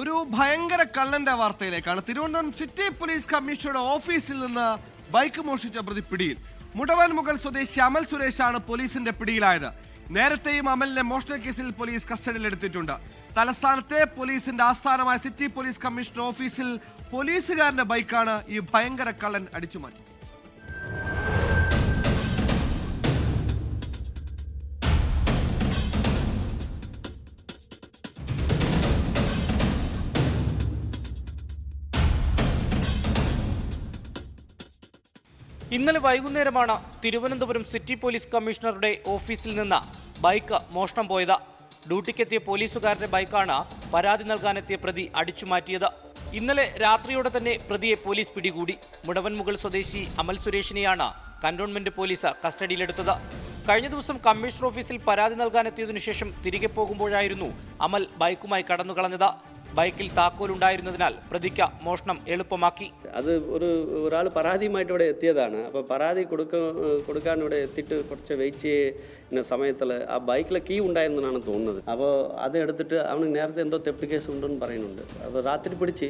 ഒരു ഭയങ്കര കള്ളന്റെ വാർത്തയിലേക്കാണ്. തിരുവനന്തപുരം സിറ്റി പോലീസ് കമ്മീഷണറുടെ ഓഫീസിൽ നിന്ന് ബൈക്ക് മോഷ്ടിച്ച പ്രതി പിടിയിൽ. മുടവൻമുകൾ സ്വദേശി അമൽ സുരേഷാണ് പോലീസിന്റെ പിടിയിലായത്. നേരത്തെയും അമലിനെ മോഷണ കേസിൽ പോലീസ് കസ്റ്റഡിയിലെടുത്തിട്ടുണ്ട്. തലസ്ഥാനത്തെ പോലീസിന്റെ ആസ്ഥാനമായ സിറ്റി പോലീസ് കമ്മീഷണർ ഓഫീസിൽ പോലീസുകാരന്റെ ബൈക്കാണ് ഈ ഭയങ്കര കള്ളൻ അടിച്ചുമാറ്റി. ഇന്നലെ വൈകുന്നേരമാണ് തിരുവനന്തപുരം സിറ്റി പോലീസ് കമ്മീഷണറുടെ ഓഫീസിൽ നിന്ന് ബൈക്ക് മോഷണം പോയത്. ഡ്യൂട്ടിക്കെത്തിയ പോലീസുകാരുടെ ബൈക്കാണ് പരാതി നൽകാനെത്തിയ പ്രതി അടിച്ചുമാറ്റിയത്. ഇന്നലെ രാത്രിയോടെ തന്നെ പ്രതിയെ പോലീസ് പിടികൂടി. മുടവൻമുകൾ സ്വദേശി അമൽ സുരേഷിനെയാണ് കന്റോൺമെന്റ് പോലീസ് കസ്റ്റഡിയിലെടുത്തത്. കഴിഞ്ഞ ദിവസം കമ്മീഷണർ ഓഫീസിൽ പരാതി നൽകാനെത്തിയതിനു ശേഷം തിരികെ പോകുമ്പോഴായിരുന്നു അമൽ ബൈക്കുമായി കടന്നുകളഞ്ഞത്. ബൈക്കിൽ താക്കോലുണ്ടായിരുന്നതിനാൽ പ്രതിക്ക് മോഷണം എളുപ്പമാക്കി. അത് ഒരാൾ പരാതിയുമായിട്ട് ഇവിടെ എത്തിയതാണ്. അപ്പോൾ പരാതി കൊടുക്കാൻ ഇവിടെ എത്തിയിട്ട് കുറച്ച് വെയിറ്റ് ചെയ്യുന്ന സമയത്തിൽ ആ ബൈക്കിലെ കീ ഉണ്ടായിരുന്നെന്നാണ് തോന്നുന്നത്. അപ്പോൾ അത് എടുത്തിട്ട് അവന് നേരത്തെ എന്തോ തെഫ്റ്റ് കേസ് ഉണ്ടെന്ന് പറയുന്നുണ്ട്. അപ്പോൾ രാത്രി പിടിച്ച്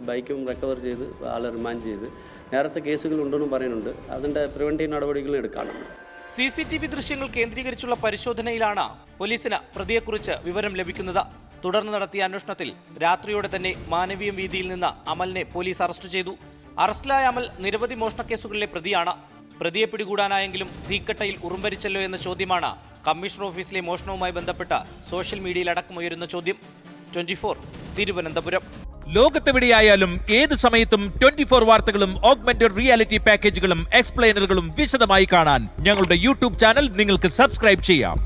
ബൈക്കും റിക്കവർ ചെയ്ത് ആളെ റിമാൻഡ് ചെയ്ത് നേരത്തെ കേസുകൾ ഉണ്ടെന്നും പറയുന്നുണ്ട്. അതിൻ്റെ പ്രിവെൻറ്റീവ് നടപടികളും എടുക്കാനുണ്ട്. CCTV ദൃശ്യങ്ങൾ കേന്ദ്രീകരിച്ചുള്ള പരിശോധനയിലാണ് പോലീസിന് പ്രതിയെക്കുറിച്ച് വിവരം ലഭിക്കുന്നത്. തുടർന്ന് നടത്തിയ അന്വേഷണത്തിൽ രാത്രിയോടെ തന്നെ മാനവീയം വീതിയിൽ നിന്ന് അമലിനെ പോലീസ് അറസ്റ്റ് ചെയ്തു. അറസ്റ്റിലായ അമൽ നിരവധി മോഷണ കേസുകളിലെ പ്രതിയാണ്. പ്രതിയെ പിടികൂടാനായെങ്കിലും തീക്കട്ടയിൽ ഉറുമ്പരിച്ചല്ലോ എന്ന ചോദ്യമാണ് കമ്മീഷണർ ഓഫീസിലെ മോഷണവുമായി ബന്ധപ്പെട്ട സോഷ്യൽ മീഡിയയിൽ അടക്കമുയരുന്ന ചോദ്യം. 24 തിരുവനന്തപുരം. ലോകത്തെവിടെയായാലും ഏത് സമയത്തും 24 വാർത്തകളും ഓഗ്മെന്റഡ് റിയാലിറ്റി പാക്കേജുകളും എക്സ്പ്ലെയിനറുകളും വിശദമായി കാണാൻ ഞങ്ങളുടെ യൂട്യൂബ് ചാനൽ നിങ്ങൾക്ക് സബ്സ്ക്രൈബ് ചെയ്യാം.